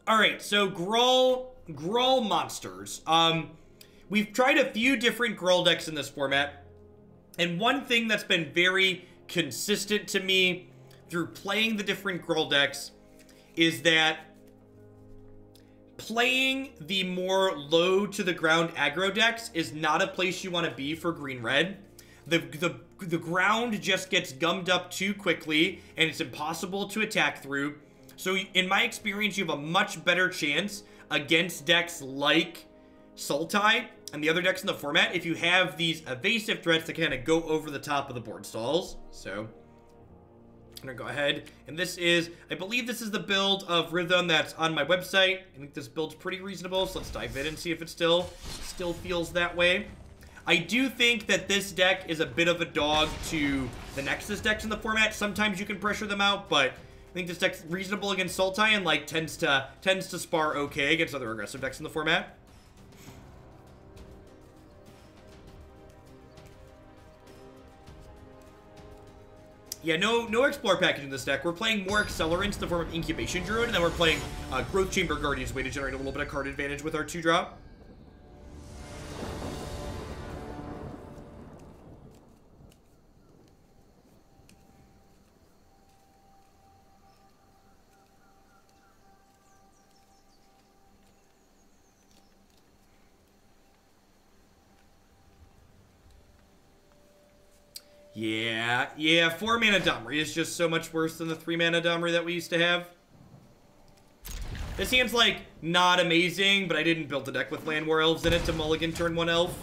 Alright, so Gruul monsters. We've tried a few different Gruul decks in this format, and one thing that's been very consistent to me through playing the different Gruul decks is that playing the more low to the ground aggro decks is not a place you want to be for green-red. The ground just gets gummed up too quickly, and it's impossible to attack through. So in my experience, you have a much better chance against decks like Sultai and the other decks in the format if you have these evasive threats that kind of go over the top of the board stalls. So I'm gonna go ahead, and this is, I believe this is the build of Rhythm that's on my website. I think this build's pretty reasonable, so let's dive in and see if it still feels that way. I do think that this deck is a bit of a dog to the Nexus decks in the format. Sometimes you can pressure them out, but I think this deck's reasonable against Sultai and like tends to spar okay against other aggressive decks in the format. Yeah, no Explore package in this deck. We're playing more Accelerants in the form of Incubation Druid, and then we're playing Growth Chamber Guardian's way to generate a little bit of card advantage with our 2-drop. Yeah, 4-mana Domri is just so much worse than the 3-mana Domri that we used to have. This hand's, like, not amazing, but I didn't build a deck with Llanowar Elves in it to mulligan turn 1 elf.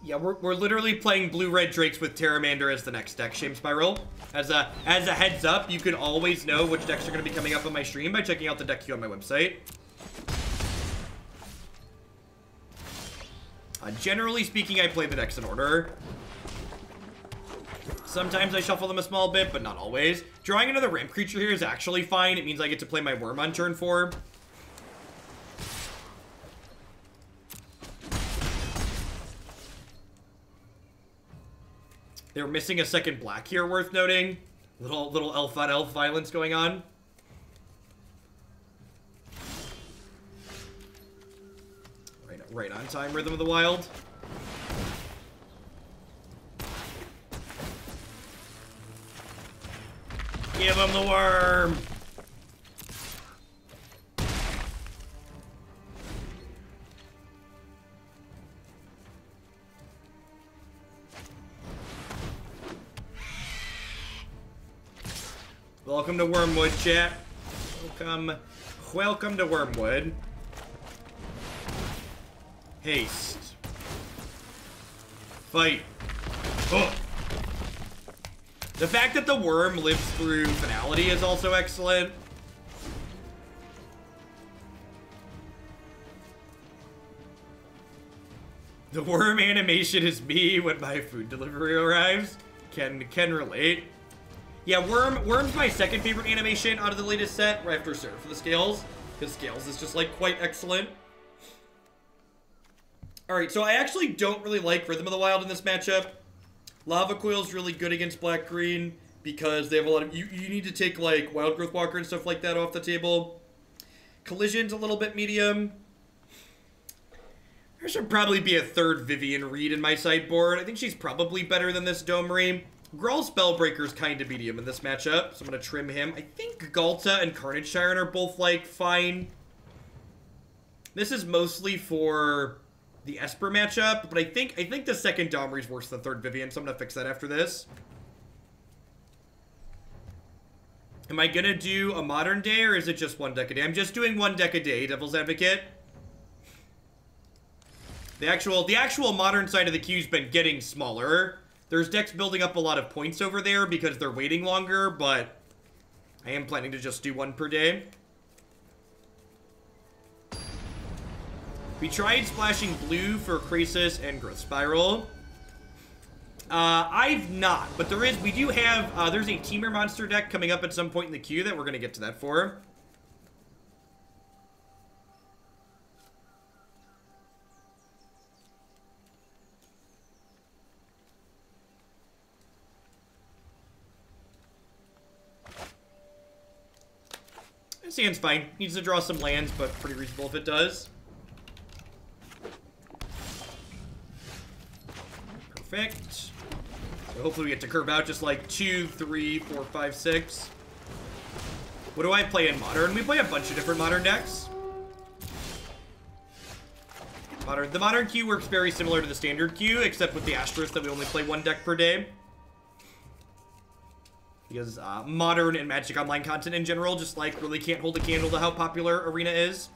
Yeah, we're literally playing Blue-Red Drakes with Terramander as the next deck, Shame Spiral. As a heads up, you can always know which decks are going to be coming up on my stream by checking out the deck queue on my website. Generally speaking, I play the decks in order. Sometimes I shuffle them a small bit, but not always. Drawing another ramp creature here is actually fine. It means I get to play my Wurm on turn 4. They're missing a second black here, worth noting. Little elf on elf violence going on. Right on time, Rhythm of the Wild. Give him the Wurm! Welcome to Wormwood, chat. Welcome to Wormwood. Haste. Fight. Oh. The fact that the Wurm lives through Finality is also excellent. The Wurm animation is me when my food delivery arrives. Can relate. Yeah, Wurm's my second favorite animation out of the latest set, right after Seraph for the Scales, because Scales is just, like, quite excellent. Alright, so I actually don't really like Rhythm of the Wild in this matchup. Lava Coil's really good against black-green, because they have a lot of... You need to take, like, Wild Growth Walker and stuff like that off the table. Collision's a little bit medium. There should probably be a third Vivien Reid in my sideboard. I think she's probably better than this Domri. Gruul Spellbreaker's kind of medium in this matchup, so I'm going to trim him. I think Galta and Carnage Tyrant are both, like, fine. This is mostly for the Esper matchup, but I think the second Domri's worse than third Vivien, so I'm going to fix that after this. Am I going to do a modern day, or is it just one deck a day? I'm just doing one deck a day, Devil's Advocate. The actual modern side of the queue's been getting smaller. There's decks building up a lot of points over there because they're waiting longer, but I am planning to just do one per day. We tried splashing blue for Grixis and Growth Spiral. I've not, but we do have, there's a Teamer monster deck coming up at some point in the queue that we're going to get to that for. This hand's fine. Needs to draw some lands, but pretty reasonable if it does. Perfect. So hopefully we get to curve out just like 2, 3, 4, 5, 6. What do I play in Modern? We play a bunch of different Modern decks. The Modern queue works very similar to the Standard queue, except with the asterisk that we only play one deck per day. Because Modern and Magic Online content in general just like really can't hold a candle to how popular Arena is.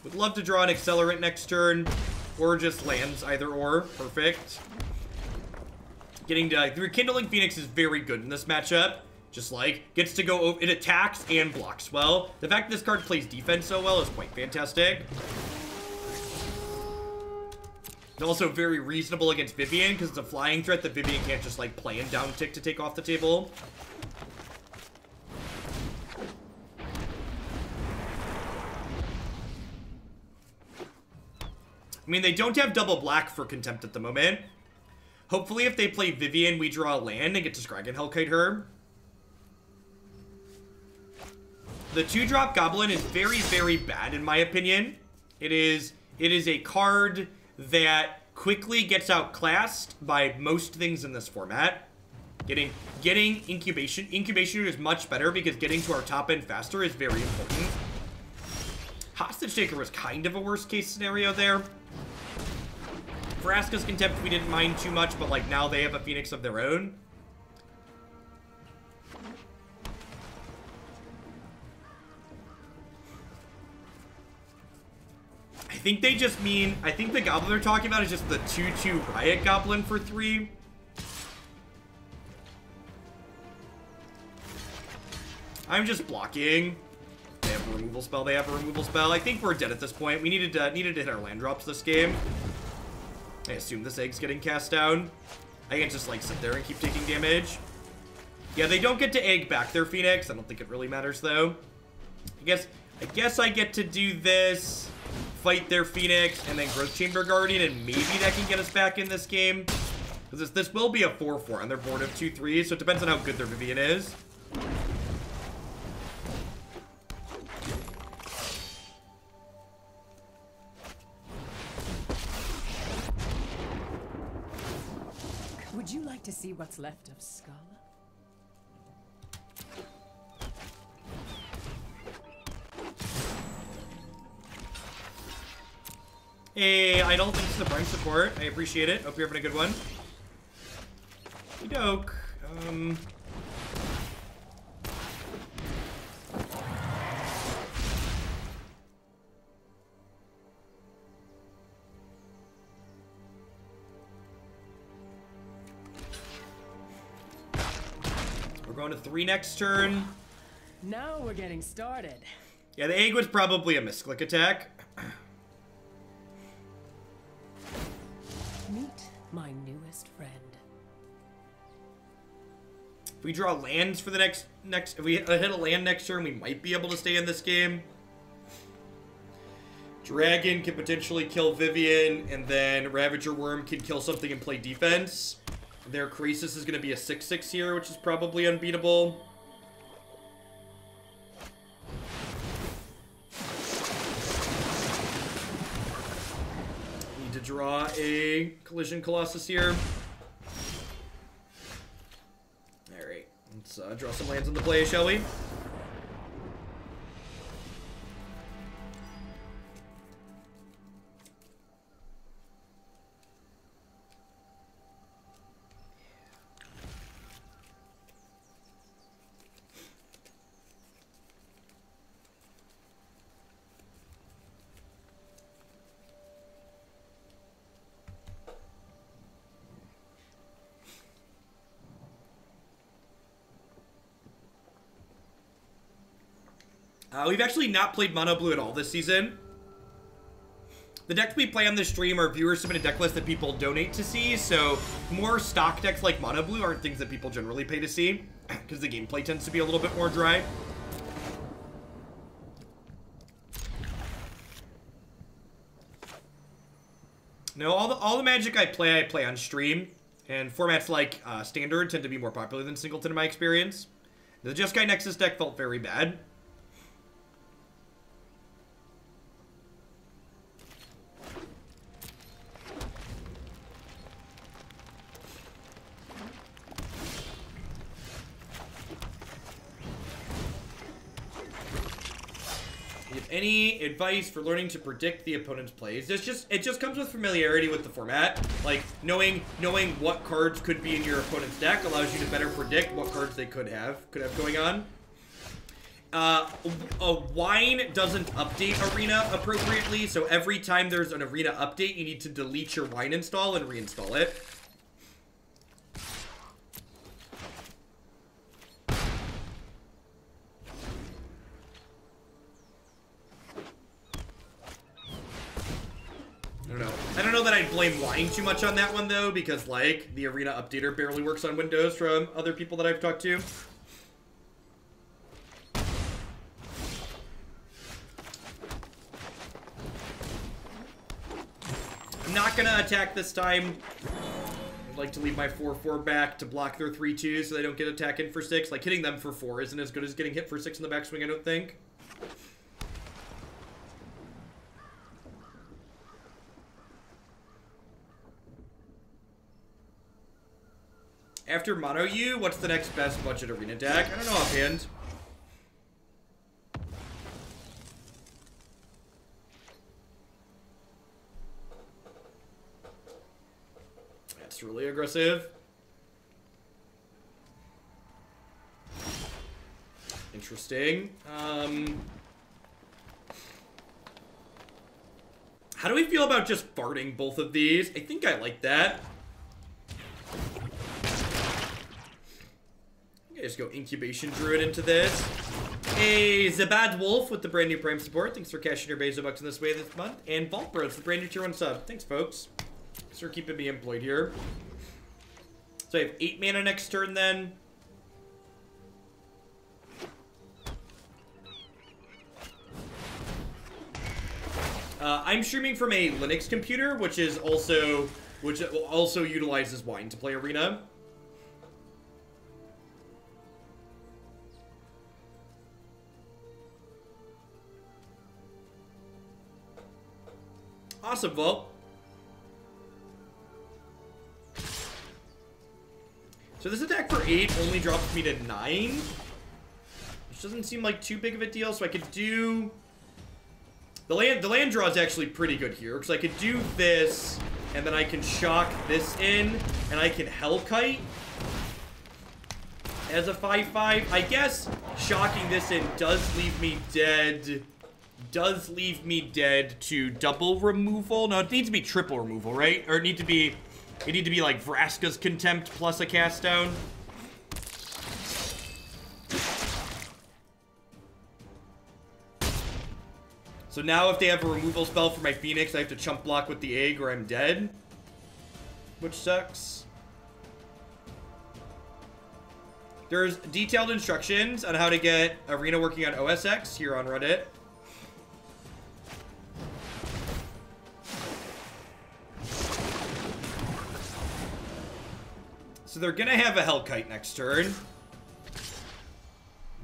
Would love to draw an Accelerant next turn, or just lands, either or. Perfect. Getting to the Rekindling Phoenix is very good in this matchup. Just like gets to go over, it attacks and blocks well. The fact that this card plays defense so well is quite fantastic. It's also very reasonable against Vivien because it's a flying threat that Vivien can't just like play and down tick to take off the table. I mean, they don't have double black for Contempt at the moment. Hopefully, if they play Vivien, we draw a land and get to Skarrgan Hellkite her. The 2-drop Goblin is very, very bad in my opinion. It is a card that quickly gets outclassed by most things in this format. Getting Incubation Druid is much better because getting to our top end faster is very important. Hostage Taker was kind of a worst case scenario there. Vraska's Contempt we didn't mind too much, but like now they have a Phoenix of their own. I think they just mean, I think the Goblin they're talking about is just the 2/2 Riot Goblin for 3. I'm just blocking. They have a removal spell, they have a removal spell. I think we're dead at this point. We needed to hit our land drops this game. I assume this egg's getting cast down. I can't just like sit there and keep taking damage. Yeah, they don't get to egg back their Phoenix. I don't think it really matters though. I guess I get to do this, fight their Phoenix, and then Growth Chamber Guardian, and maybe that can get us back in this game. Because this will be a 4/4 on their board of 2/3, so it depends on how good their Vivien is. Would you like to see what's left of Skull? Hey, I don't think this is a Prime support. I appreciate it. Hope you're having a good one. Doke. We're going to 3 next turn. Now we're getting started. Yeah, the egg was probably a misclick attack. Meet my newest friend. If we draw lands for the next if we hit a land next turn, we might be able to stay in this game. Dragon can potentially kill Vivien, and then Ravager Wurm can kill something and play defense. Their Grixis is going to be a 6/6 here, which is probably unbeatable. Need to draw a Collision Colossus here. Alright, let's draw some lands on the play, shall we? We've actually not played mono blue at all this season. The decks we play on this stream are viewer submitted deck lists that people donate to see, so more stock decks like mono blue aren't things that people generally pay to see, because the gameplay tends to be a little bit more dry. No, all the Magic I play on stream, and formats like Standard tend to be more popular than Singleton in my experience. The Jeskai Nexus deck felt very bad. Any advice for learning to predict the opponent's plays? It just comes with familiarity with the format. Like knowing what cards could be in your opponent's deck allows you to better predict what cards they could have going on. Wine doesn't update Arena appropriately, so every time there's an Arena update, you need to delete your Wine install and reinstall it. I don't know that I'd blame Wine too much on that one, though, because, like, the Arena updater barely works on Windows from other people that I've talked to. I'm not gonna attack this time. I'd like to leave my 4/4 back to block their 3/2 so they don't get attack in for 6. Like, hitting them for 4 isn't as good as getting hit for 6 in the backswing, I don't think. After Mono U, what's the next best budget Arena deck? I don't know offhand. That's really aggressive. Interesting. How do we feel about just farting both of these? I think I like that. Just go Incubation Druid into this. Hey, Zabad Wolf with the brand new Prime support. Thanks for cashing your Bezo bucks in this way this month. And Vault Bros, the brand new tier 1 sub. Thanks, folks. Thanks for keeping me employed here. So I have 8 mana next turn then. I'm streaming from a Linux computer, which also utilizes Wine to play Arena. Awesome, Vault. So this attack for 8 only drops me to 9. Which doesn't seem like too big of a deal, so I could do... The land draw is actually pretty good here, because I could do this, and then I can shock this in, and I can Hellkite as a 5/5. I guess shocking this in does leave me dead... to double removal. No, it needs to be triple removal, right? Or it need to be like Vraska's Contempt plus a cast down. So now if they have a removal spell for my Phoenix, I have to chump block with the egg or I'm dead. Which sucks. There's detailed instructions on how to get Arena working on OSX here on Reddit. So they're gonna have a Hellkite next turn.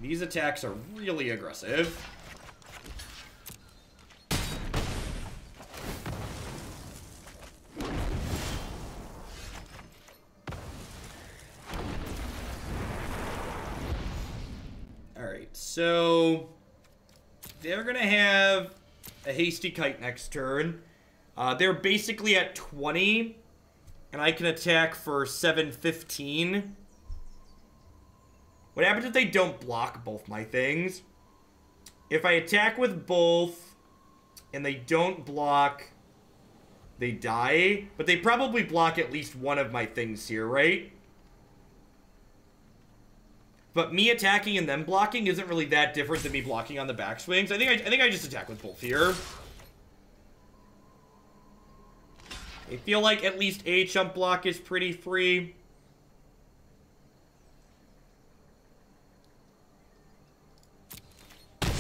These attacks are really aggressive. Alright, so they're gonna have a Hasty Kite next turn. They're basically at 20. And I can attack for 7/15. What happens if they don't block both my things? If I attack with both and they don't block, they die. But they probably block at least one of my things here, right? But me attacking and them blocking isn't really that different than me blocking on the backswings. I think I just attack with both here. I feel like at least a chump block is pretty free.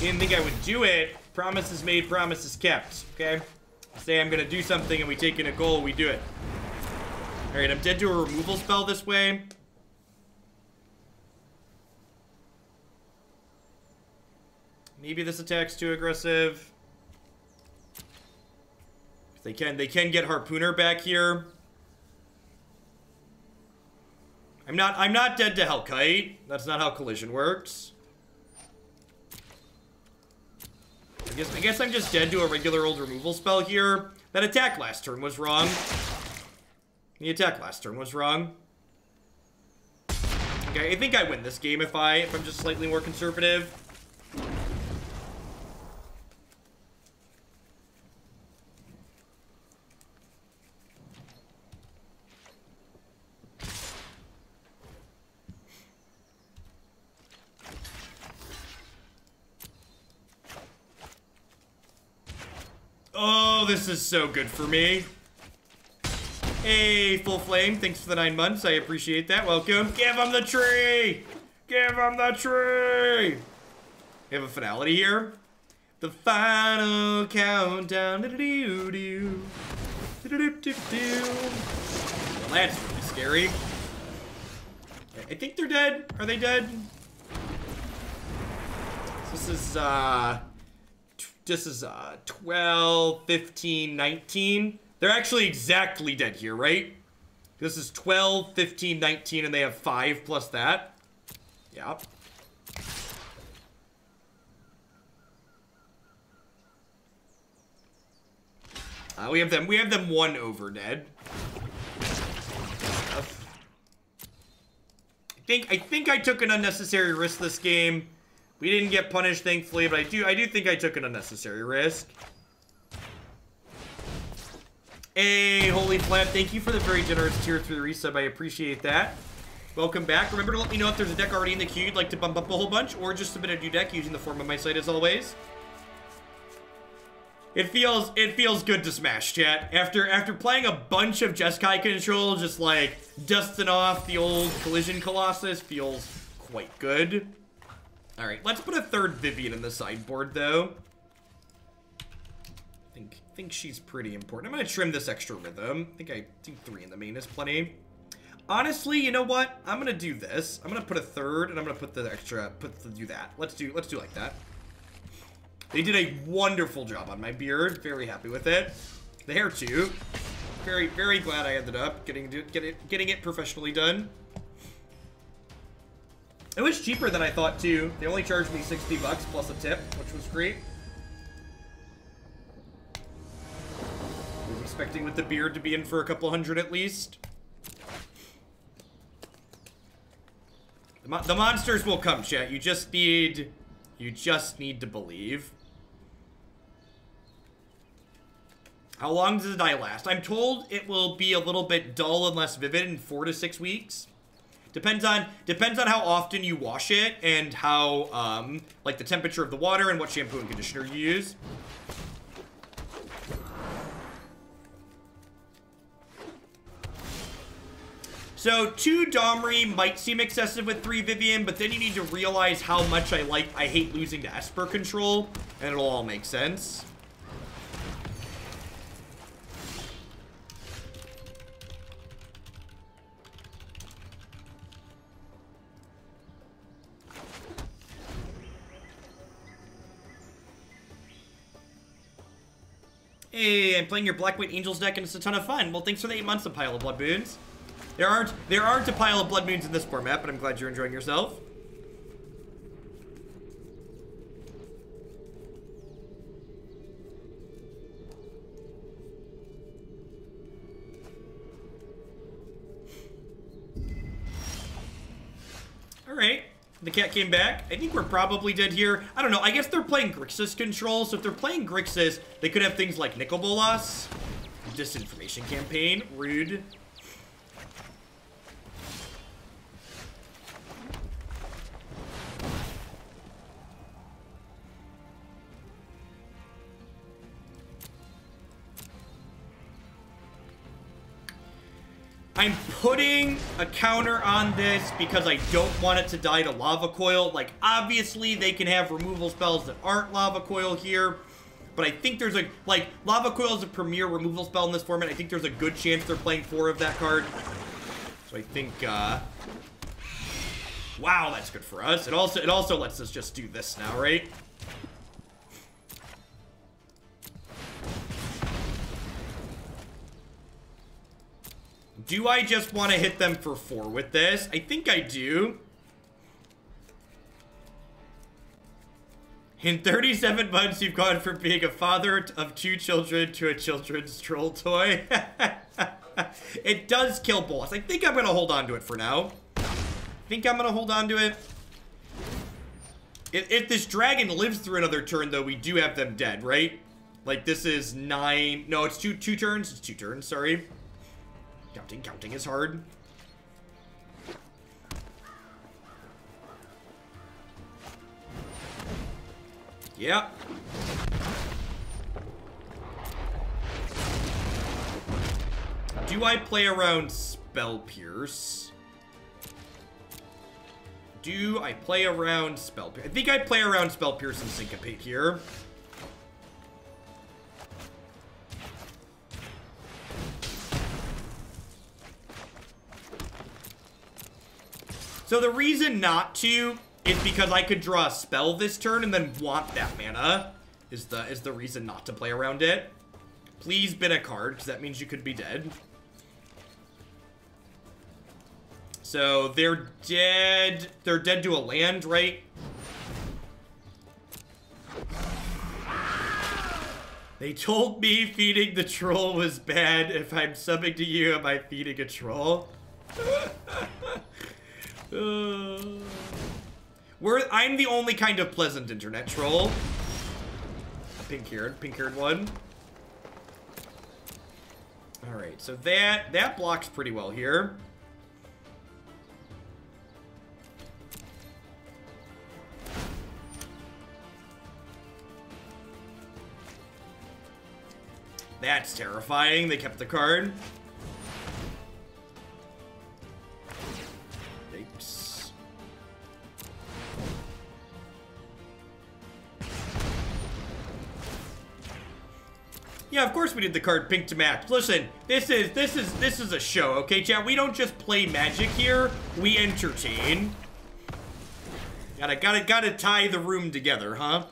Didn't think I would do it. Promises made, promises kept. Okay? Say I'm gonna do something and we take in a goal, we do it. Alright, I'm dead to a removal spell this way. Maybe this attack's too aggressive. They can get Harpooner back here. I'm not dead to Hellkite. That's not how collision works. I guess I'm just dead to a regular old removal spell here. That attack last turn was wrong. The attack last turn was wrong. Okay, I think I win this game if I'm just slightly more conservative. Oh, this is so good for me. Hey, Full Flame, thanks for the 9 months. I appreciate that. Welcome. Give him the tree! Give him the tree! We have a finality here. The final countdown. Well, that's really scary. I think they're dead. Are they dead? This is 12, 15, 19. They're actually exactly dead here, right? This is 12, 15, 19, and they have 5 plus that. Yeah. We have them 1 over dead. I think I took an unnecessary risk this game. We didn't get punished, thankfully, but I do think I took an unnecessary risk. Hey, Holy Flap, thank you for the very generous tier 3 resub. I appreciate that. Welcome back. Remember to let me know if there's a deck already in the queue you'd like to bump up a whole bunch, or just submit a new deck using the form on my site as always. It feels good to smash, chat. After playing a bunch of Jeskai control, just like dusting off the old Collision Colossus feels quite good. Alright, let's put a third Vivien in the sideboard, though. I think she's pretty important. I'm gonna trim this extra rhythm. I think 3 in the main is plenty. Honestly, you know what? I'm gonna do this. I'm gonna put a third, and I'm gonna put the extra, do that. Let's do like that. They did a wonderful job on my beard. Very happy with it. The hair too. Very, very glad I ended up getting it professionally done. It was cheaper than I thought too. They only charged me 60 bucks plus a tip, which was great. I was expecting with the beard to be in for a couple hundred at least. The monsters will come, chat. You just need to believe. How long does the die last? I'm told it will be a little bit dull and less vivid in 4 to 6 weeks. Depends on how often you wash it and how like the temperature of the water and what shampoo and conditioner you use. So 2 Domri might seem excessive with 3 Vivien, but then you need to realize how much I hate losing to Esper control, and it'll all make sense. Hey, I'm playing your Black-White Angels deck and it's a ton of fun. Well, thanks for the 8 months of Pile of Blood Moons. There aren't a pile of Blood Moons in this format, but I'm glad you're enjoying yourself. Alright. The cat came back. I think we're probably dead here. I don't know. I guess they're playing Grixis control, so if they're playing Grixis, they could have things like Nicol Bolas. Disinformation campaign. Rude. I'm putting a counter on this because I don't want it to die to Lava Coil. Like, obviously, they can have removal spells that aren't Lava Coil here. But I think there's a, like, Lava Coil is a premier removal spell in this format. I think there's a good chance they're playing 4 of that card. So I think, wow, that's good for us. It also lets us just do this now, right? Do I just want to hit them for 4 with this? I think I do. In 37 months, you've gone from being a father of 2 children to a children's troll toy. It does kill boss. I think I'm going to hold on to it for now. If this dragon lives through another turn, though, we do have them dead, right? Like, this is 9... No, it's two turns. It's 2 turns, sorry. Counting is hard. Yeah. Do I play around Spell Pierce? I think I play around Spell Pierce and Syncopate here. So the reason not to is because I could draw a spell this turn and then want that mana. Is the reason not to play around it. Please bin a card, because that means you could be dead. So they're dead. They're dead to a land, right? They told me feeding the troll was bad. If I'm subbing to you, am I feeding a troll? I'm the only kind of pleasant internet troll. Pink-haired one. Alright, so that blocks pretty well here. That's terrifying. They kept the card. Yikes. Yeah, of course we did the card pink to match. Listen, this is a show, okay, chat? We don't just play Magic here. We entertain. Gotta tie the room together, huh?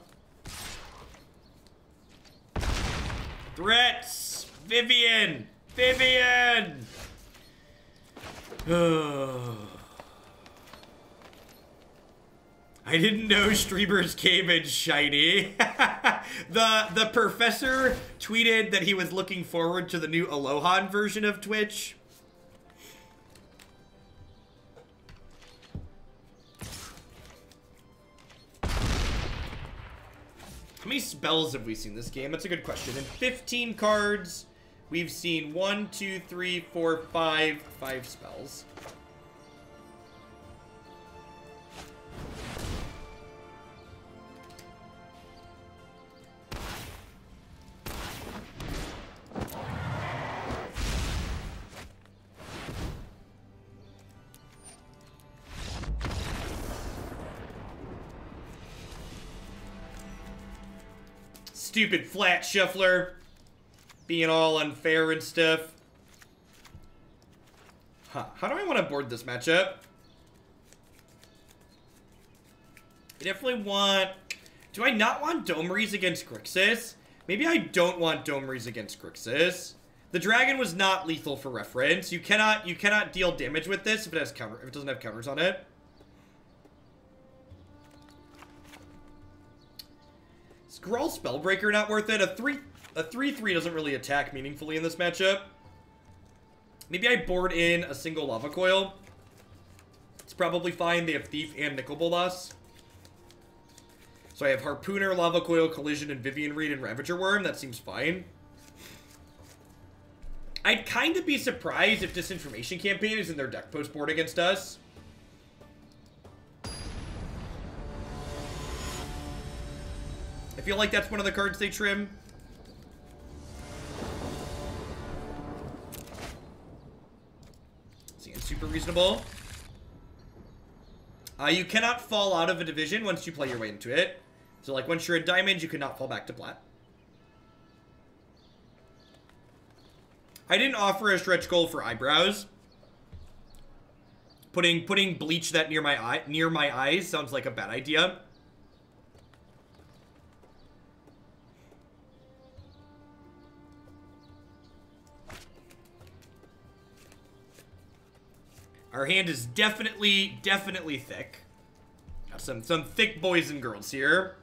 Threats! Vivien! I didn't know streamers came in shiny. The professor tweeted that he was looking forward to the new Alohan version of Twitch. How many spells have we seen this game? That's a good question. In 15 cards, we've seen 5 spells. Stupid flat shuffler. Being all unfair and stuff. Huh. How do I want to board this matchup? I definitely want... Do I not want Domris against Grixis? Maybe I don't want Domris against Grixis. The dragon was not lethal for reference. You cannot deal damage with this if it doesn't have counters on it. Skrull Spellbreaker not worth it. A 3/3 doesn't really attack meaningfully in this matchup. Maybe I board in a single Lava Coil. It's probably fine. They have Thief and Nicol Bolas. So I have Harpooner, Lava Coil, Collision, and Vivien Reid and Ravager Wurm. That seems fine. I'd kind of be surprised if Disinformation Campaign is in their deck post board against us. I feel like that's one of the cards they trim. It's super reasonable. You cannot fall out of a division once you play your way into it. So, like, once you're a diamond, you cannot fall back to plat. I didn't offer a stretch goal for eyebrows. Putting bleach that near my eyes sounds like a bad idea. Our hand is definitely thick. Got some thick boys and girls here.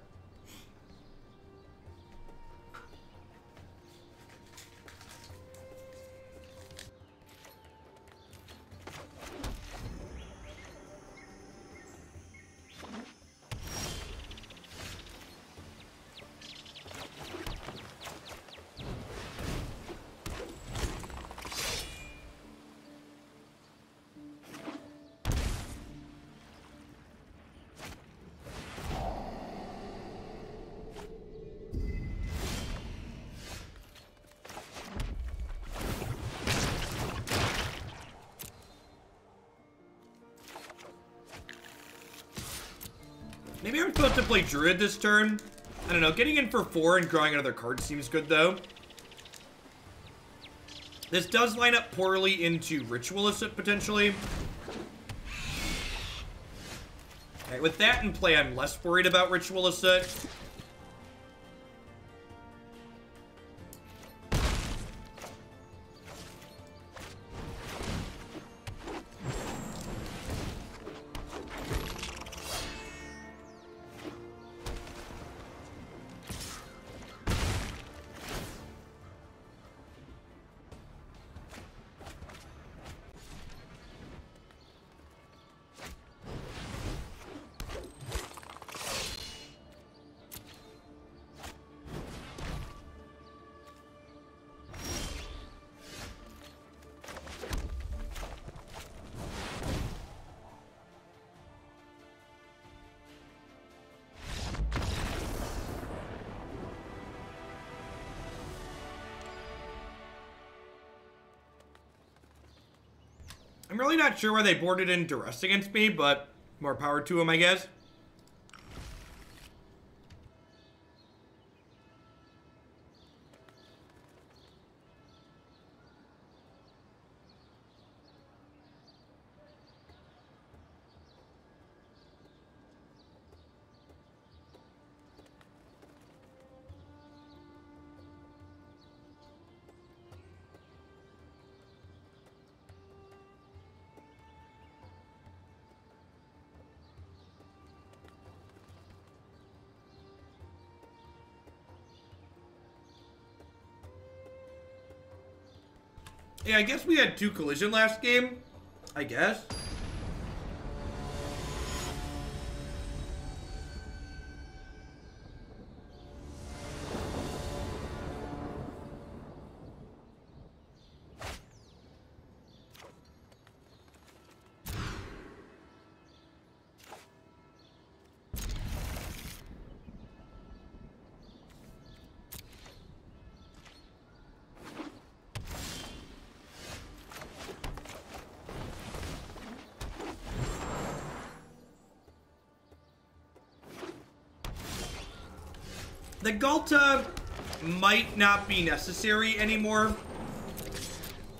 Maybe I'm supposed to play Druid this turn. I don't know. Getting in for 4 and drawing another card seems good, though. This does line up poorly into Ritualist, potentially. Alright, with that in play, I'm less worried about Ritualist. I'm really not sure why they boarded in Duress against me, but more power to them, I guess. Yeah, I guess we had 2 collision last game. I guess. The Galta might not be necessary anymore.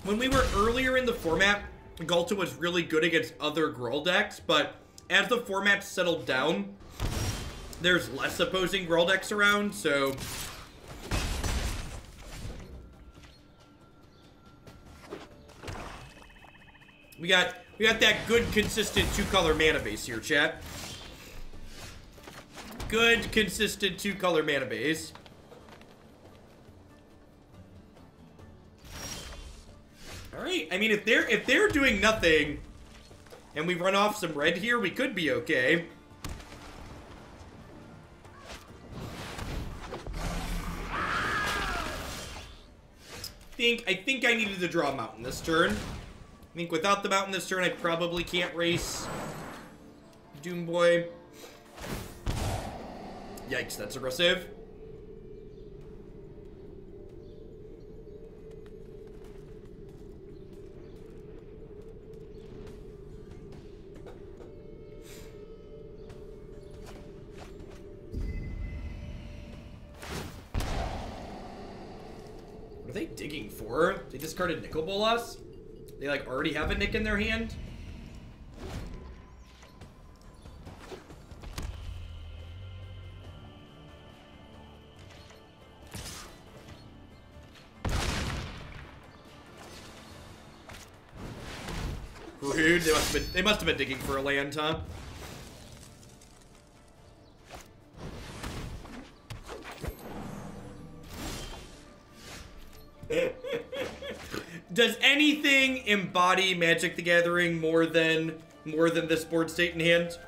When we were earlier in the format, Galta was really good against other Gruul decks, but as the format settled down, there's less opposing Gruul decks around, so... We got that good, consistent 2-color mana base here, chat. Good, consistent 2-color mana base. Alright, I mean, if they're doing nothing, and we run off some red here, we could be okay. I think I needed to draw a mountain this turn. I think without the mountain this turn, I probably can't race Doomboy. Yikes, that's aggressive. they digging for? They discarded Nicol Bolas? They, like, already have a Nick in their hand? Rude. They must have been digging for a land, huh? Does anything embody Magic the Gathering more than this board state in hand?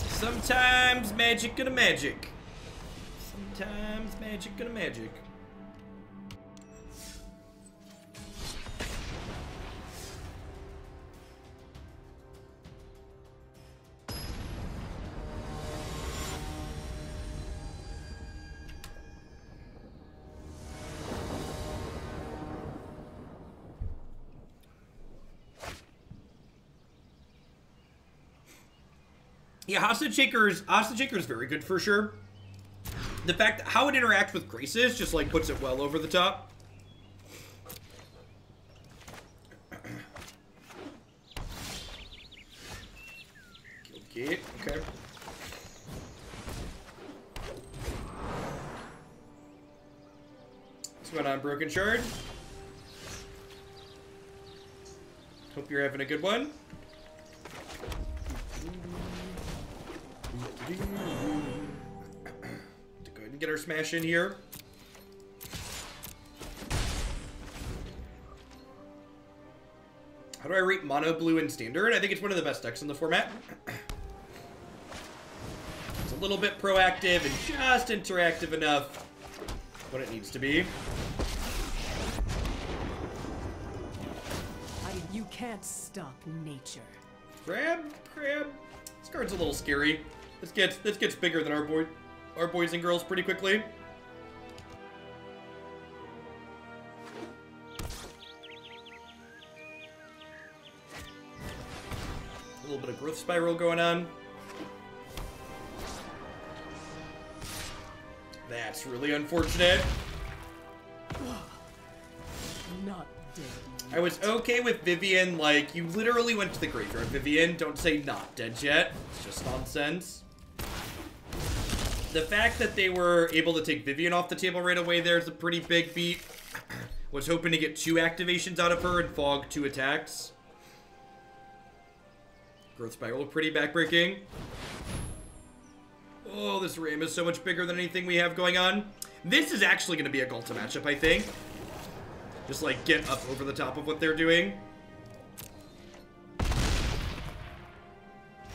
Sometimes magic gonna magic. Sometimes magic gonna magic. Yeah, Hostage Shaker is very good for sure. The fact that how it interacts with Grixis just like puts it well over the top. Okay, okay. What's going on, Broken Shard? Hope you're having a good one. To go ahead and get our smash in here. How do I rate Mono Blue in Standard? I think it's one of the best decks in the format. It's a little bit proactive and just interactive enough when it needs to be. You can't stop nature. Crab. This card's a little scary. This gets bigger than our boys and girls pretty quickly. A little bit of growth spiral going on. That's really unfortunate. Not dead. I was okay with Vivien, like, you literally went to the graveyard, Vivien. Don't say not dead yet. It's just nonsense. The fact that they were able to take Vivien off the table right away there is a pretty big beat. Was hoping to get 2 activations out of her and fog 2 attacks. Growth Spiral, pretty backbreaking. Oh, this Ram is so much bigger than anything we have going on. This is actually going to be a Ghalta matchup, I think. Just, like, get up over the top of what they're doing.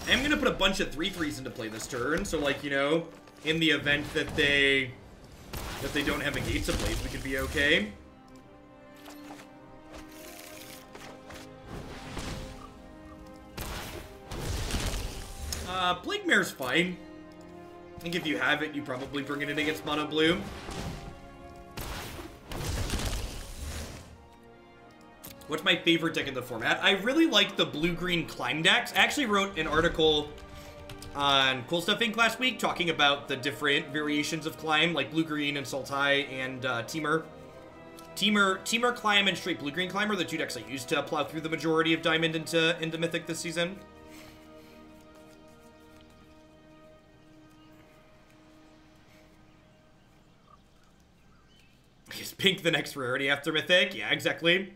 I'm going to put a bunch of 3/3s into play this turn. So, like, you know, in the event that they don't have a Gates Ablaze, we could be okay. Plague Mare's fine. I think if you have it, you probably bring it in against Mono Blue. What's my favorite deck in the format? I really like the blue-green climb decks. I actually wrote an article on Cool Stuff Inc. last week talking about the different variations of climb, like blue-green and Sultai and Teamer. Teamer Climb and straight blue-green Climb are the 2 decks I used to plow through the majority of Diamond into Mythic this season. Is pink the next rarity after Mythic? Yeah, exactly.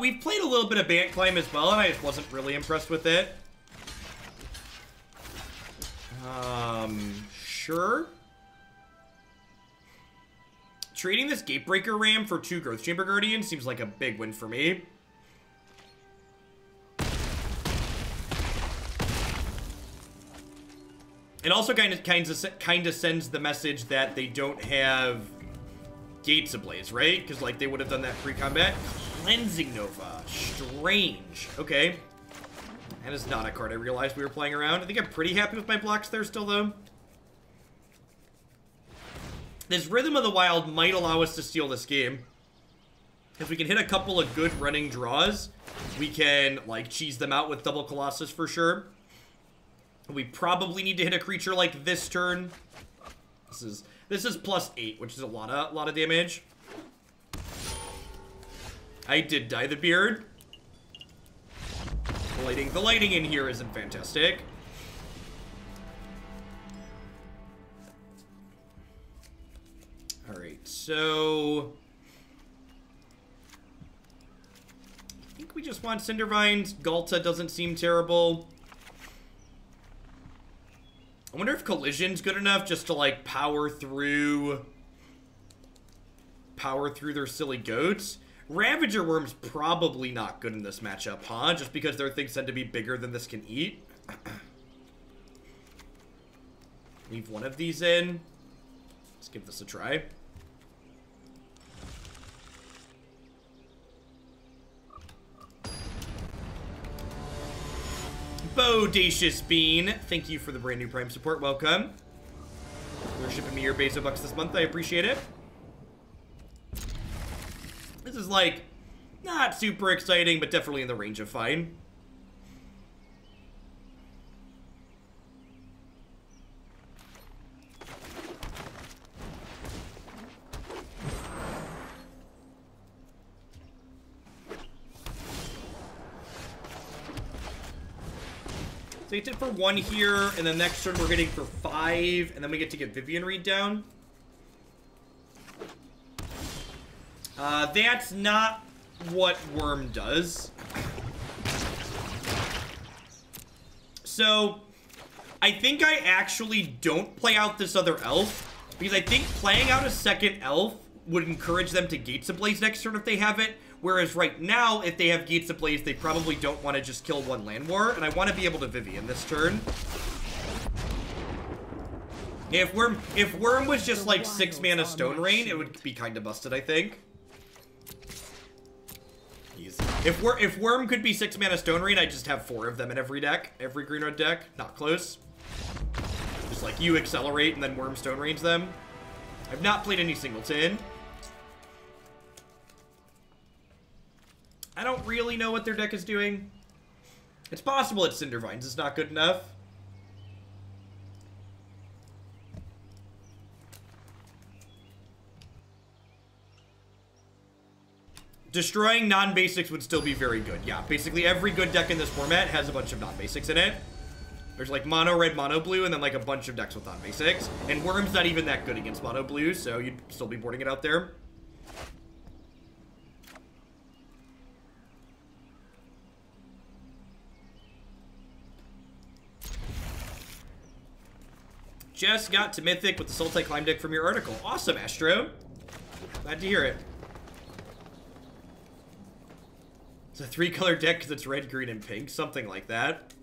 We've played a little bit of Bant Climb as well, and I just wasn't really impressed with it. Sure. Trading this Gatebreaker Ram for 2 Growth Chamber Guardians seems like a big win for me. It also kind of sends the message that they don't have Gates Ablaze, right? Because, like, they would have done that pre-combat. Cleansing Nova. Strange. Okay. That is not a card I realized we were playing around. I think I'm pretty happy with my blocks there still, though. This Rhythm of the Wild might allow us to steal this game. If we can hit a couple of good running draws, we can, like, cheese them out with double Colossus for sure. We probably need to hit a creature like this turn. This is +8, which is a lot of damage. I did dye the beard. The lighting in here isn't fantastic. All right, so I think we just want Cindervines. Galta doesn't seem terrible. I wonder if Collision's good enough just to, like, power through their silly goats. Ravager Wurm's probably not good in this matchup, huh? Just because their things tend to be bigger than this can eat. Leave one of these in. Let's give this a try. Bodacious Bean, thank you for the brand new Prime support. Welcome. You're shipping me your Bezo bucks this month. I appreciate it. This is, like, not super exciting, but definitely in the range of fine. So it's it for 1 here, and then next turn we're getting for 5, and then we get to get Vivien Reid down. That's not what Wurm does. So, I think I actually don't play out this other elf, because I think playing out a second elf would encourage them to Gates Ablaze next turn if they have it, whereas right now, if they have Gates Ablaze, they probably don't want to just kill one Llanowar, and I want to be able to Vivien this turn. If Wurm was just like 6 mana Stone Rain, it would be kind of busted, I think. If Wurm could be 6 mana Stone Rain, I'd just have 4 of them in every deck. Every green-red deck. Not close. Just like you accelerate and then Wurm Stone Rains them. I've not played any Singleton. I don't really know what their deck is doing. It's possible it's Cindervines is not good enough. Destroying non-basics would still be very good. Yeah, basically every good deck in this format has a bunch of non-basics in it. There's like mono red, mono blue, and then like a bunch of decks with non-basics. And Wurm's not even that good against mono blue, so you'd still be boarding it out there. Just got to Mythic with the Sultai Climb deck from your article. Awesome, Astro. Glad to hear it. It's a 3-color deck because it's red, green, and pink. Something like that.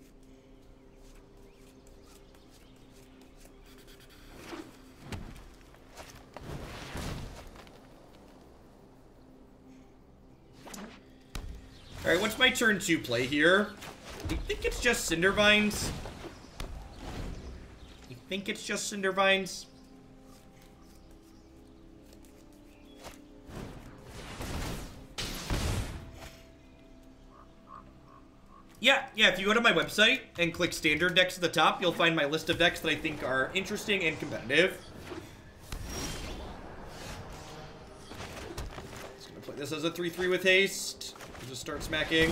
Alright, what's my turn 2 play here? I think it's just Cindervines. I think it's just Cindervines. Yeah, if you go to my website and click standard decks at the top, you'll find my list of decks that I think are interesting and competitive. Just gonna play this as a 3/3 with haste. Just start smacking.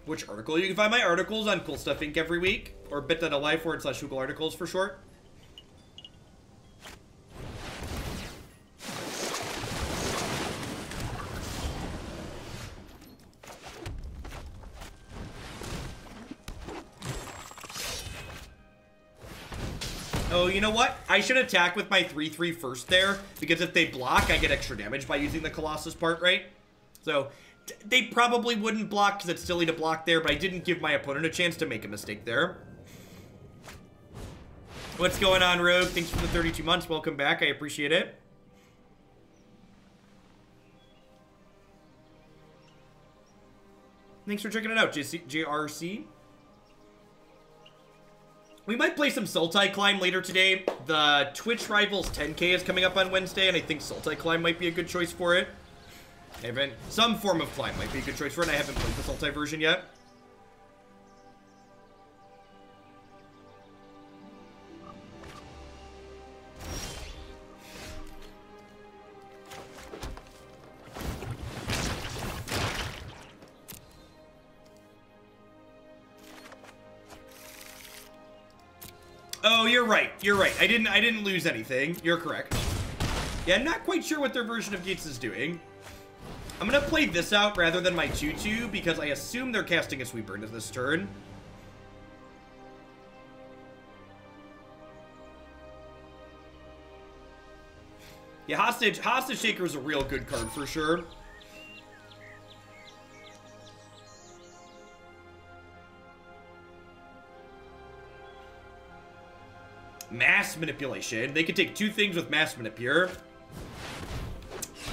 Which article? You can find my articles on Cool Stuff Inc. every week, or bit.ly/Google articles for short. Oh, you know what? I should attack with my 3/3 first there, because if they block, I get extra damage by using the Colossus part, right? So, they probably wouldn't block because it's silly to block there, but I didn't give my opponent a chance to make a mistake there. What's going on, Rogue? Thanks for the 32 months. Welcome back. I appreciate it. Thanks for checking it out, JRC. We might play some Sultai Climb later today. The Twitch Rivals 10K is coming up on Wednesday, and I think Sultai Climb might be a good choice for it. Some form of climb might be a good choice for it. I haven't played this ulti version yet. Oh, you're right. You're right. I didn't lose anything. You're correct. Yeah, I'm not quite sure what their version of Gates is doing. I'm gonna play this out rather than my 2/2 because I assume they're casting a Sweeper into this turn. Yeah, Hostage Shaker is a real good card for sure. Mass Manipulation. They could take 2 things with Mass Manipure.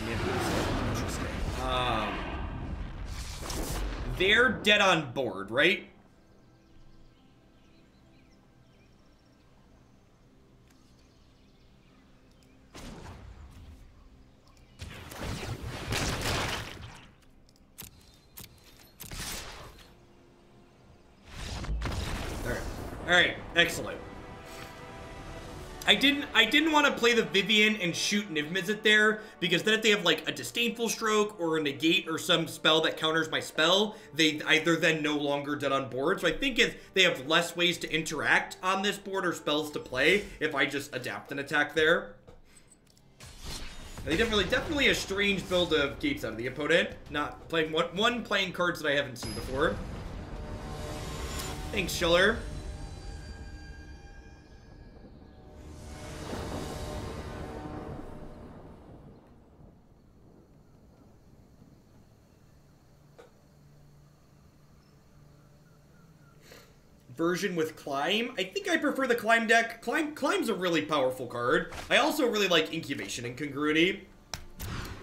Interesting. They're dead on board, right? All right, excellent. I didn't want to play the Vivien and shoot Niv Mizzet there, because then if they have like a Disdainful Stroke or a Negate or some spell that counters my spell, they're then no longer dead on board. So I think if they have less ways to interact on this board or spells to play, if I just adapt an attack there. They definitely a strange build of Gates out of the opponent. Not playing playing cards that I haven't seen before. Thanks, Schiller. Version with Climb. I think I prefer the Climb deck. Climb's a really powerful card. I also really like Incubation and Congruity.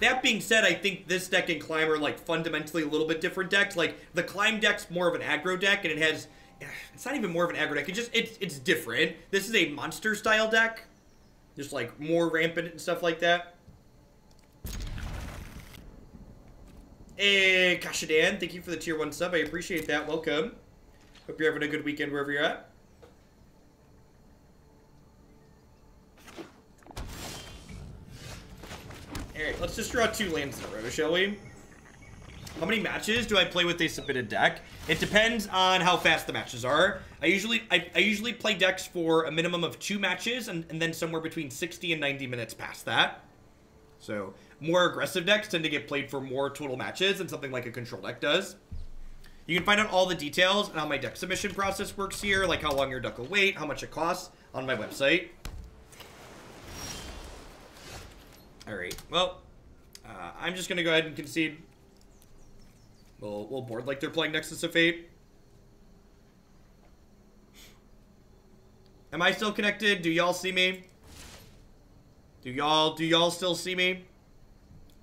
That being said, I think this deck and Climb are like fundamentally a little bit different decks. Like the Climb deck's more of an aggro deck, and it has, it's not even more of an aggro deck. It's different. This is a monster style deck, just like more rampant and stuff like that. Hey, Kashadan, thank you for the tier 1 sub. I appreciate that. Welcome. Hope you're having a good weekend wherever you're at. Alright, let's just draw 2 lands in a row, shall we? How many matches do I play with a submitted deck? It depends on how fast the matches are. I usually play decks for a minimum of 2 matches and then somewhere between 60 and 90 minutes past that. So, more aggressive decks tend to get played for more total matches than something like a control deck does. You can find out all the details and how my deck submission process works here, like how long your deck will wait, how much it costs, on my website. Alright, well, I'm just going to go ahead and concede. We'll board like they're playing Nexus of Fate. Am I still connected? Do y'all see me? Do y'all still see me?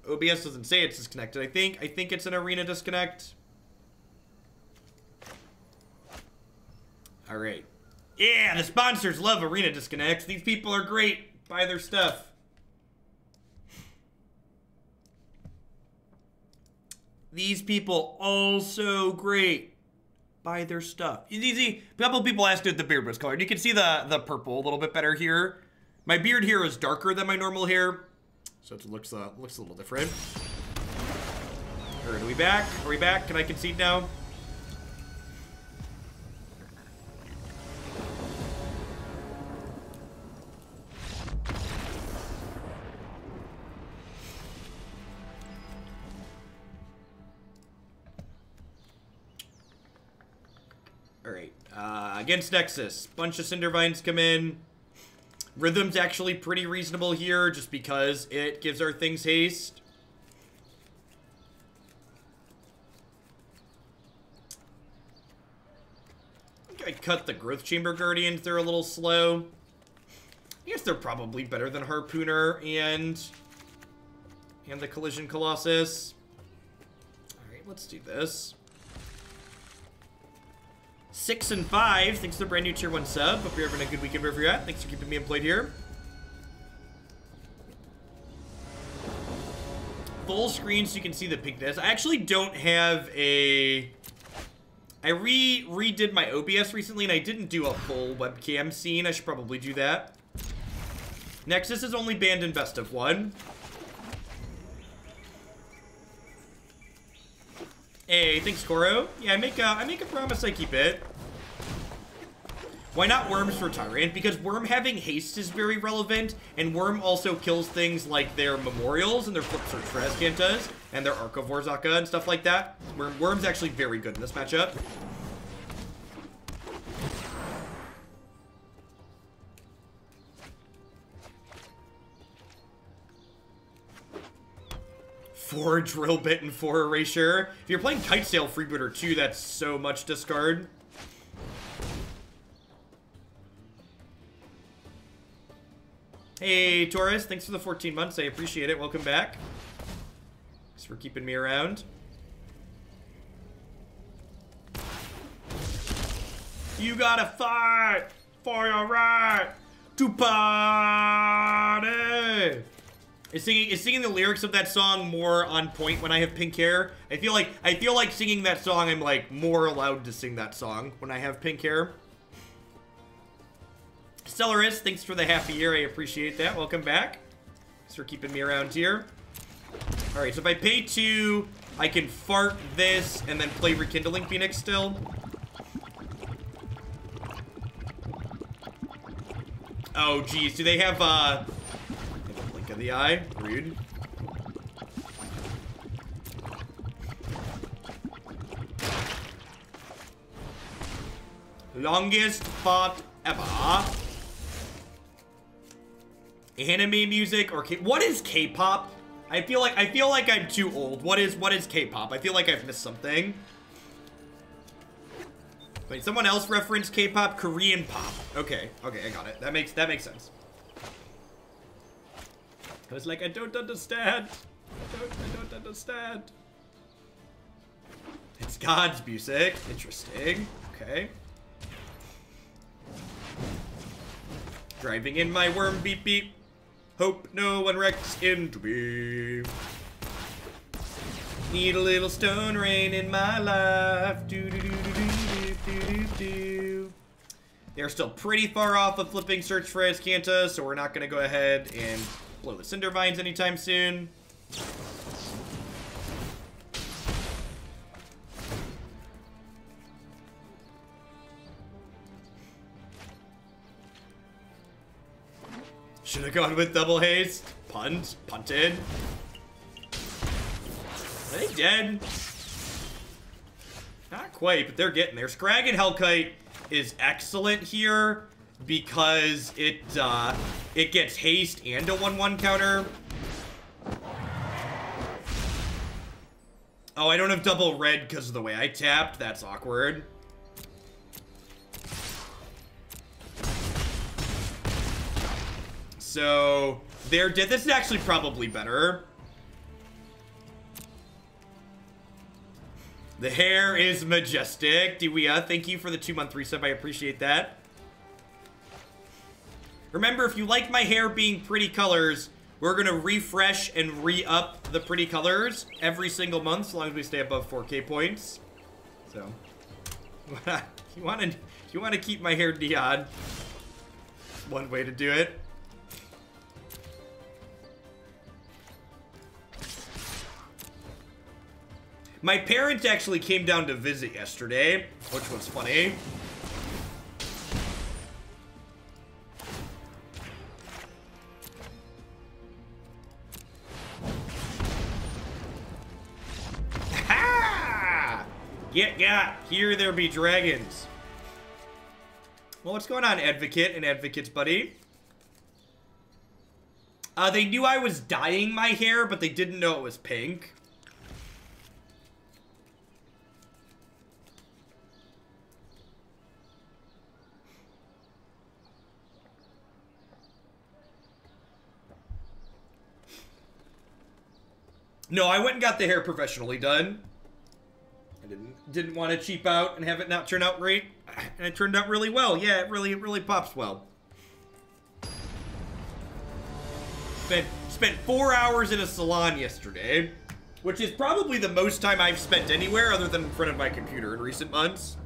OBS doesn't say it's disconnected. I think it's an arena disconnect. Alright. Yeah, the sponsors love arena disconnects. These people are great. Buy their stuff. These people also great. Buy their stuff. It's easy. A couple people asked if the beard was colored. You can see the purple a little bit better here. My beard here is darker than my normal hair, so it looks a little different. Alright, are we back? Are we back? Can I concede now? Alright, against Nexus, bunch of Cindervines come in. Rhythm's actually pretty reasonable here, just because it gives our things haste. I think I cut the Growth Chamber Guardians, they're a little slow. I guess they're probably better than Harpooner and the Collision Colossus. Alright, let's do this. 6 and 5. Thanks for the brand new tier 1 sub. Hope you're having a good weekend wherever you're at. Thanks for keeping me employed here. full screen so you can see the pinkness. I actually don't have a... I redid my OBS recently, and I didn't do a full webcam scene. I should probably do that. Nexus is only banned in best of 1. Hey, thanks, Koro. Yeah, I make a promise I keep it. Why not Worms for Tyrant? Because Wurm having haste is very relevant, and Wurm also kills things like their Memorials and their Flip Search for Azcantas, and their Arc of Warzaka and stuff like that. Wurm's actually very good in this matchup. Four Drill Bit and 4 Erasure. If you're playing Kitesail Freebooter too, that's so much discard. Hey, Taurus, thanks for the 14 months. I appreciate it. Welcome back. Thanks for keeping me around. You gotta fight for your right to party. Is singing the lyrics of that song more on point when I have pink hair? I feel like singing that song, I'm like more allowed to sing that song when I have pink hair. Stellaris, thanks for the half a year. I appreciate that. Welcome back. Thanks for keeping me around here. Alright, so if I pay 2, I can fart this and then play Rekindling Phoenix still. Oh, geez. Do they have, Blink of the Eye? Rude. Longest fought ever. Anime music or what is K-pop? I feel like I'm too old. What is K-pop? I feel like I've missed something. Wait, someone else referenced K-pop, Korean pop. Okay, I got it. That makes sense. I was like, I don't understand. I don't understand. It's God's music. Interesting. Okay. Driving in my worm, beep beep. Hope no one wrecks into me. Need a little stone rain in my life. Do do do do do do do do. They're still pretty far off of flipping Search for Azcanta, so we're not gonna go ahead and blow the Cindervines anytime soon. Should have gone with double haste. Punted. Are they dead? Not quite, but they're getting there. Skarrgan Hellkite is excellent here because it gets haste and a 1/1 counter. Oh, I don't have double red because of the way I tapped. That's awkward. So, they're dead. This is actually probably better. The hair is majestic. Dewea, thank you for the 2-month resub. I appreciate that. Remember, if you like my hair being pretty colors, we're going to refresh and re-up the pretty colors every single month, so long as we stay above 4K points. So, you want to keep my hair neon. One way to do it. My parents actually came down to visit yesterday, which was funny. Ha! Get got. Here there be dragons. Well, what's going on, Advocate and Advocate's buddy? They knew I was dyeing my hair, but they didn't know it was pink. No, I went and got the hair professionally done. I didn't want to cheap out and have it not turn out great. And it turned out really well. Yeah, it really pops well. spent 4 hours in a salon yesterday, which is probably the most time I've spent anywhere other than in front of my computer in recent months.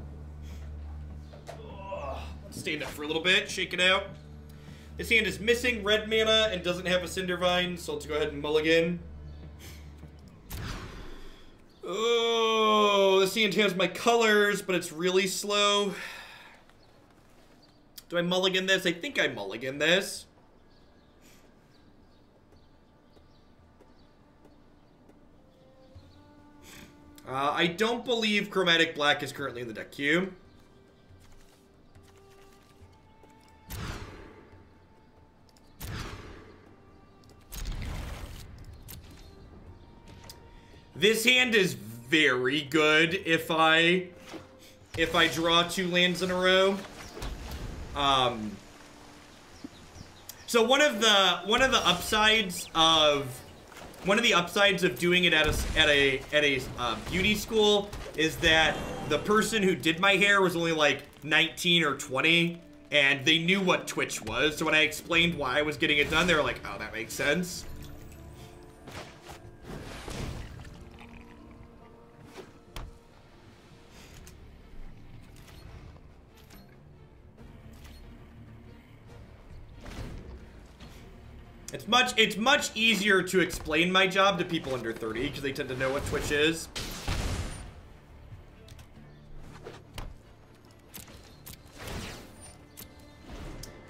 Stand up for a little bit, shake it out. This hand is missing red mana and doesn't have a Cindervine, so let's go ahead and mulligan. Oh, this hand has my colors, but it's really slow. Do I mulligan this? I think I mulligan this. I don't believe Chromatic Black is currently in the deck queue. This hand is very good if I draw 2 lands in a row. So one of the upsides of doing it at a beauty school is that the person who did my hair was only like 19 or 20, and they knew what Twitch was. So when I explained why I was getting it done, they were like, "Oh, that makes sense." It's much easier to explain my job to people under 30 because they tend to know what Twitch is.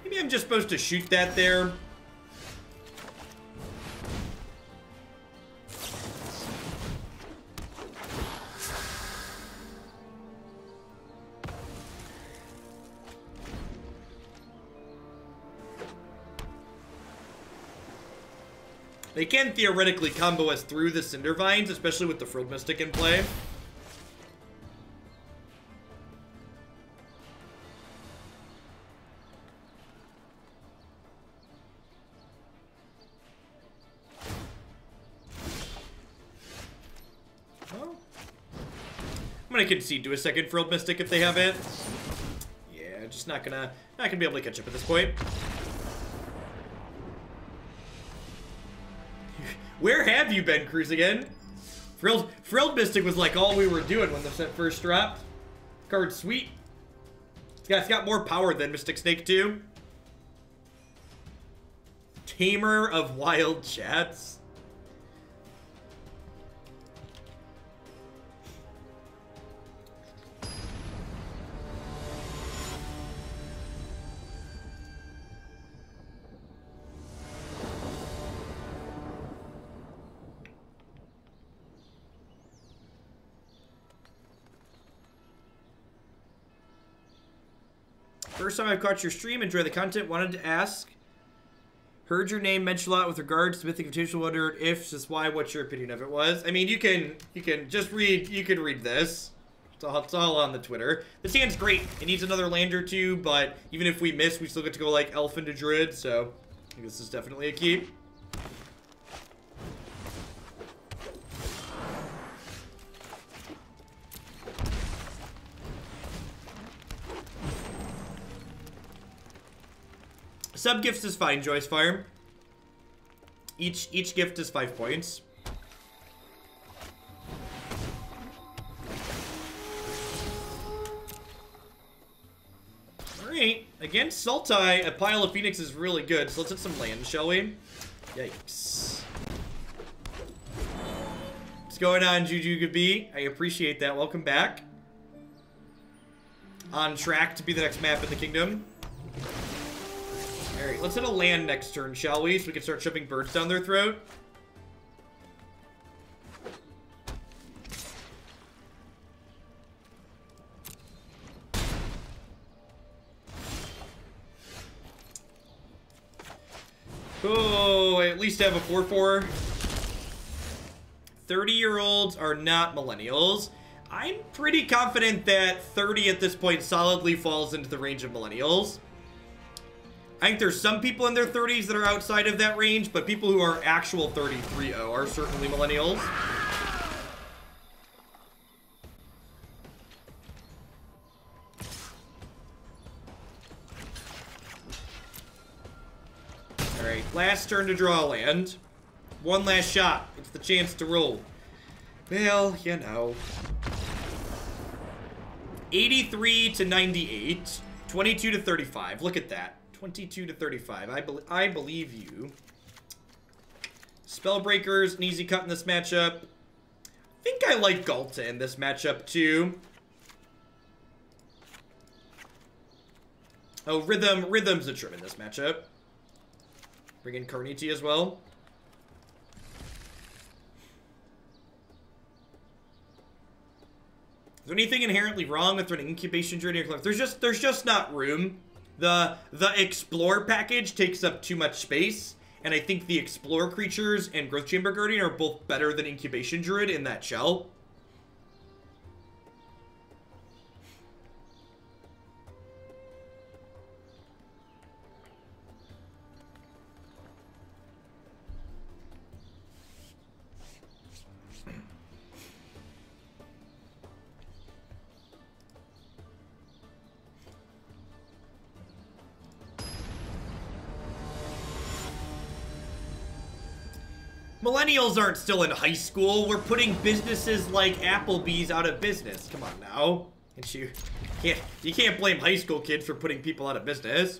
Maybe I'm just supposed to shoot that there. They can theoretically combo us through the Cindervines, especially with the Frilled Mystic in play. Well, I'm gonna concede to a second Frilled Mystic if they have it. Yeah, just not gonna be able to catch up at this point. Where have you been, cruising in? Frilled Mystic was like all we were doing when the set first dropped. Card's sweet. Yeah, it's got more power than Mystic Snake 2. Tamer of Wild Chats. First time I've caught your stream, enjoy the content, wanted to ask. Heard your name mentioned a lot with regards to Mythic Potential, wondered if, just why, what your opinion of it was. I mean, you can just read, you can read this. It's all on the Twitter. This hand's great. It needs another land or two, but even if we miss, we still get to go like Elf into Druid, so I think this is definitely a keep. Sub gifts is fine, Joyce Fire. Each gift is 5 points. Alright. Against Sultai, a pile of Phoenix is really good, so let's hit some land, shall we? Yikes. What's going on, Juju Gabi? I appreciate that. Welcome back. On track to be the next map in the kingdom. Alright, let's hit a land next turn, shall we? So we can start shoving birds down their throat. Oh, I at least have a 4/4. 30-year-olds are not millennials. I'm pretty confident that 30 at this point solidly falls into the range of millennials. I think there's some people in their 30s that are outside of that range, but people who are actual 33-0 are certainly millennials. Alright, last turn to draw a land. One last shot. It's the chance to roll. Well, you know. 83 to 98. 22 to 35. Look at that. 22 to 35. I believe you. Spellbreakers, an easy cut in this matchup. I think I like Galta in this matchup too. Oh, Rhythm's a trim in this matchup. Bring in Carnage as well. Is there anything inherently wrong with running Incubation Druid in your club? There's just not room. The Explore package takes up too much space, and I think the Explore creatures and Growth Chamber Guardian are both better than Incubation Druid in that shell. Millennials aren't still in high school. We're putting businesses like Applebee's out of business. Come on now. And you can't blame high school kids for putting people out of business.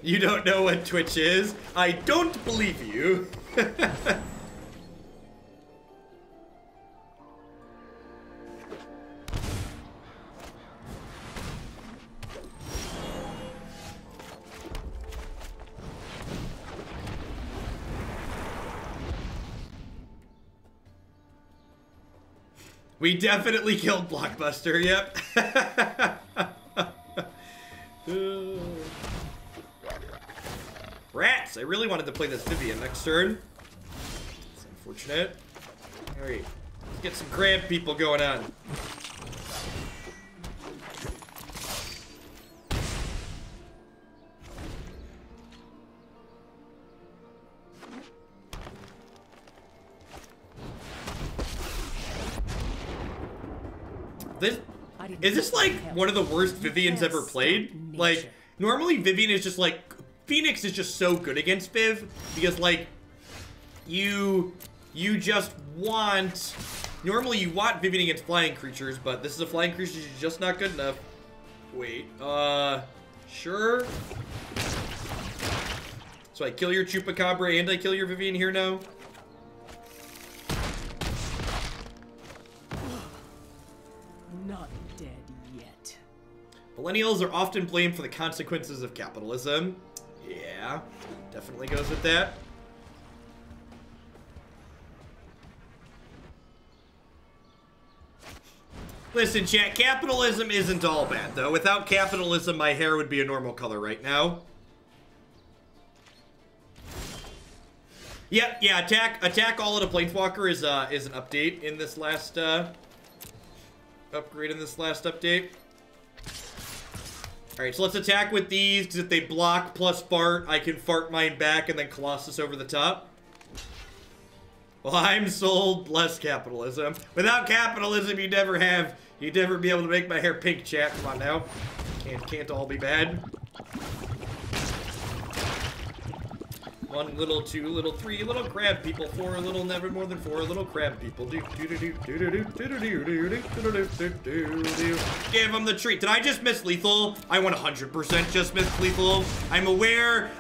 You don't know what Twitch is? I don't believe you. We definitely killed Blockbuster, yep. Rats! I really wanted to play this Vivien next turn. It's unfortunate. Alright, let's get some grab people going on. Is this like one of the worst Viviens ever played? Like, normally Vivien is just like, Phoenix is just so good against Viv, because like, you just want, normally you want Vivien against flying creatures, but this is a flying creature, she's just not good enough. Wait, sure. So I kill your Chupacabra and I kill your Vivien here now? Not dead yet. Millennials are often blamed for the consequences of capitalism. Yeah, definitely goes with that. Listen, chat, capitalism isn't all bad, though. Without capitalism, my hair would be a normal color right now. Yep, yeah, attack all of the Planeswalker is an update in this last, upgrade in this last update. Alright, so let's attack with these, because if they block plus fart, I can fart mine back and then Colossus over the top. Well, I'm sold. Bless capitalism. Without capitalism, you'd never be able to make my hair pink, chat. Come on now. Can't all be bad. 1 little, 2 little, 3 little crab people, 4 little, never more than 4 little crab people. Give them the treat. Did I just miss lethal? I 100% just missed lethal. I am aware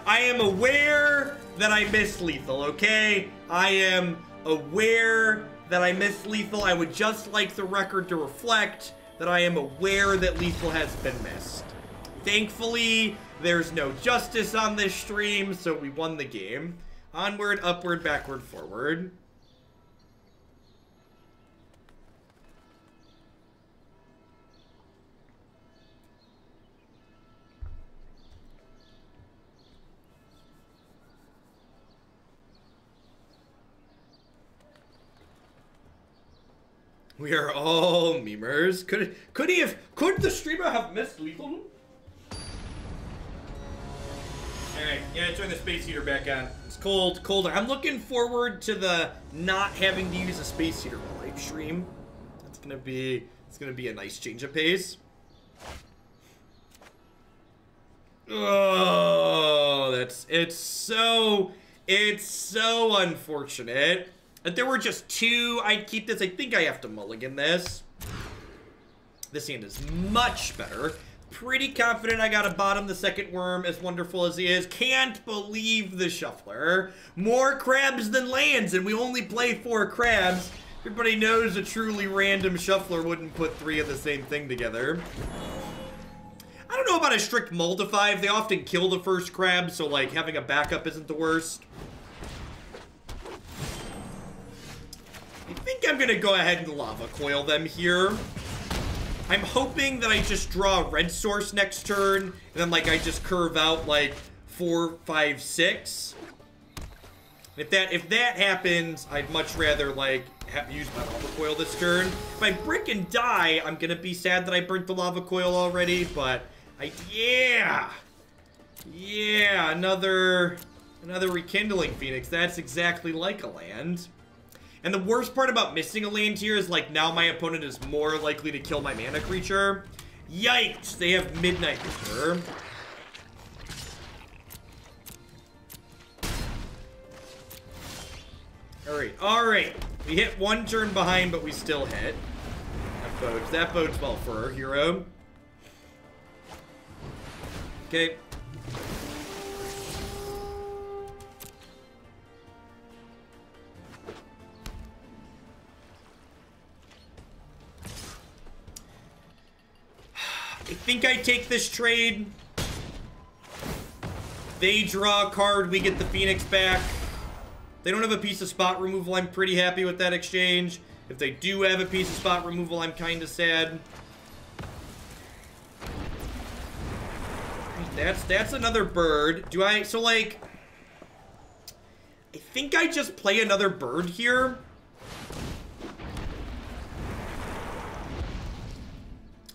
that I missed lethal, okay? I am aware that I missed lethal. I would just like the record to reflect that I am aware that lethal has been missed. Thankfully, there's no justice on this stream, so we won the game. Onward, upward, backward, forward. We are all memers. Could the streamer have missed lethal? Alright, yeah, turn the space heater back on. It's cold, colder. I'm looking forward to the not having to use a space heater while I stream. It's gonna be a nice change of pace. Oh, it's so unfortunate. If there were just two, I'd keep this. I think I have to mulligan this. This hand is much better. Pretty confident I got a bottom the second worm, as wonderful as he is. Can't believe the shuffler. More crabs than lands, and we only play 4 crabs. Everybody knows a truly random shuffler wouldn't put 3 of the same thing together. I don't know about a strict mull to 5. They often kill the first crab, so like having a backup isn't the worst. I think I'm gonna go ahead and Lava Coil them here. I'm hoping that I just draw a red source next turn, and then like I just curve out like 4, 5, 6. If that happens, I'd much rather like use my Lava Coil this turn. If I brick and die, I'm gonna be sad that I burnt the Lava Coil already, but yeah, another Rekindling Phoenix. That's exactly like a land. And the worst part about missing a land here is, like, now my opponent is more likely to kill my mana creature. Yikes! They have Midnight Reaper. Alright. We hit 1 turn behind, but we still hit. That bodes well for our hero. Okay. I think I take this trade. They draw a card, we get the Phoenix back. They don't have a piece of spot removal, I'm pretty happy with that exchange. If they do have a piece of spot removal, I'm kind of sad. That's another bird. So like, I think I just play another bird here.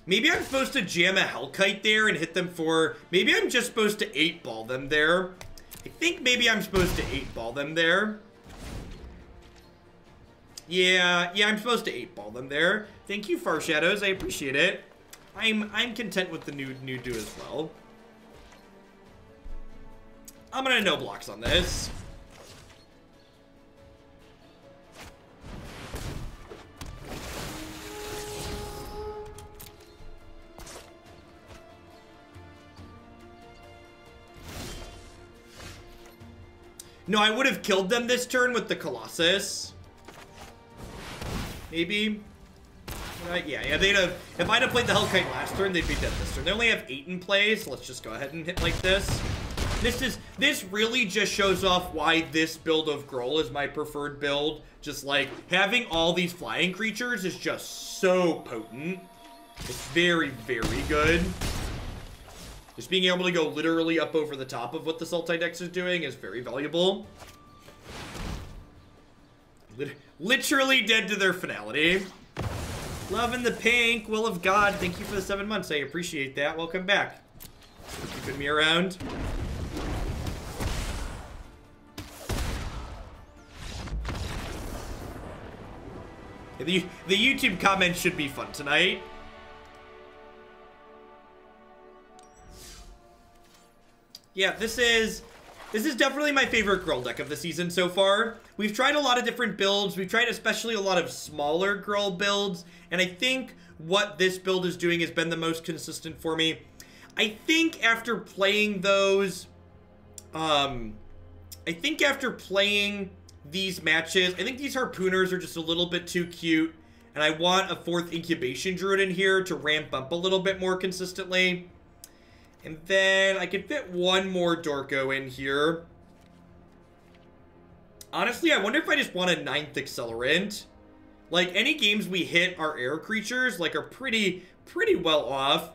Maybe I'm supposed to jam a Hellkite there and hit them for... Maybe I'm just supposed to 8-ball them there. I think maybe I'm supposed to 8-ball them there. Yeah, I'm supposed to 8-ball them there. Thank you, Far Shadows. I appreciate it. I'm content with the new do as well. I'm gonna no blocks on this. No, I would have killed them this turn with the Colossus. Maybe. Yeah, they'd have... If I'd have played the Hellkite last turn, they'd be dead this turn. They only have 8 in play, so let's just go ahead and hit like this. This really just shows off why this build of Groll is my preferred build. Just like, having all these flying creatures is just so potent. It's very, very good. Just being able to go literally up over the top of what the Sultai Dex is doing is very valuable. Literally dead to their finality. Loving the pink. Will of God, thank you for the 7 months. I appreciate that. Welcome back. Thanks for keeping me around. The YouTube comments should be fun tonight. Yeah, this is definitely my favorite Groll deck of the season so far. We've tried a lot of different builds. We've tried especially a lot of smaller Groll builds. And I think what this build is doing has been the most consistent for me. I think after playing those... I think after playing these matches... I think these Harpooners are just a little bit too cute. And I want a 4th Incubation Druid in here to ramp up a little bit more consistently. And then I could fit 1 more Dorko in here. Honestly, I wonder if I just want a 9th Accelerant. Like, any games we hit our air creatures, like, are pretty well off.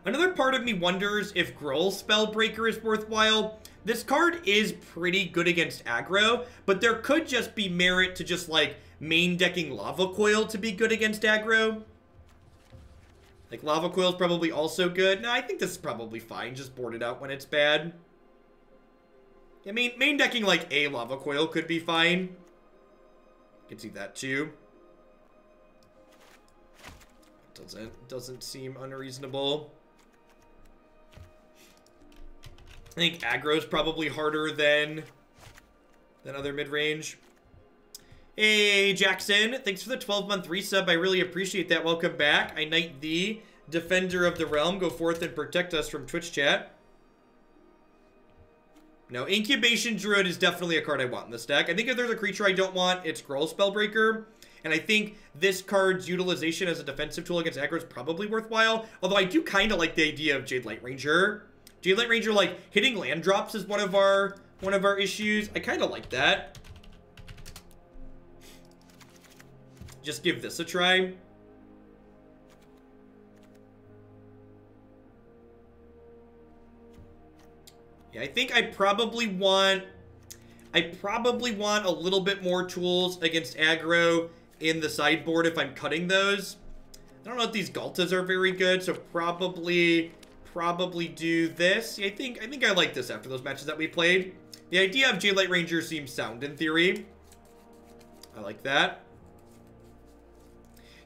Another part of me wonders if Groll Spellbreaker is worthwhile. This card is pretty good against aggro, but there could just be merit to just, like, main decking Lava Coil to be good against aggro. Like, Lava Coil is probably also good. No, I think this is probably fine. Just board it out when it's bad. Yeah, main decking like a Lava Coil could be fine. You can see that too. Doesn't seem unreasonable. I think aggro's probably harder than other mid-range. Hey, Jackson. Thanks for the 12-month resub. I really appreciate that. Welcome back. I knight thee, Defender of the Realm. Go forth and protect us from Twitch chat. No, Incubation Druid is definitely a card I want in this deck. I think if there's a creature I don't want, it's Growl Spellbreaker. And I think this card's utilization as a defensive tool against aggro is probably worthwhile. Although I do kind of like the idea of Jadelight Ranger. Jadelight Ranger, like, hitting land drops is one of our issues. I kind of like that. Just give this a try. Yeah, I think I probably want a little bit more tools against aggro in the sideboard if I'm cutting those. I don't know if these Galtas are very good, so probably do this. Yeah, I think I like this after those matches that we played. The idea of Jadelight Ranger seems sound in theory. I like that.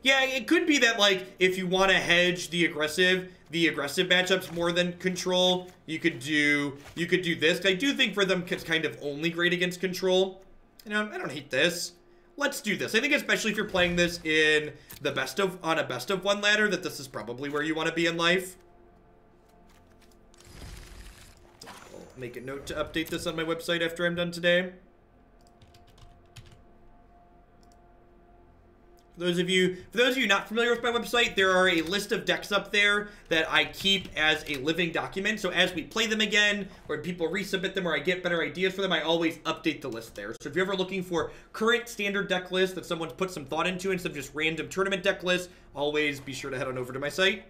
Yeah, it could be that, like, if you want to hedge the aggressive matchups more than control, you could do this. I do think for them it's kind of only great against control. You know, I don't hate this. Let's do this. I think especially if you're playing this in on a best of one ladder, that this is probably where you want to be in life. I'll make a note to update this on my website after I'm done today. For those of you not familiar with my website, there are a list of decks up there that I keep as a living document. So as we play them again, or people resubmit them, or I get better ideas for them, I always update the list there. So if you're ever looking for current standard deck lists that someone's put some thought into instead of just random tournament deck lists, always be sure to head on over to my site.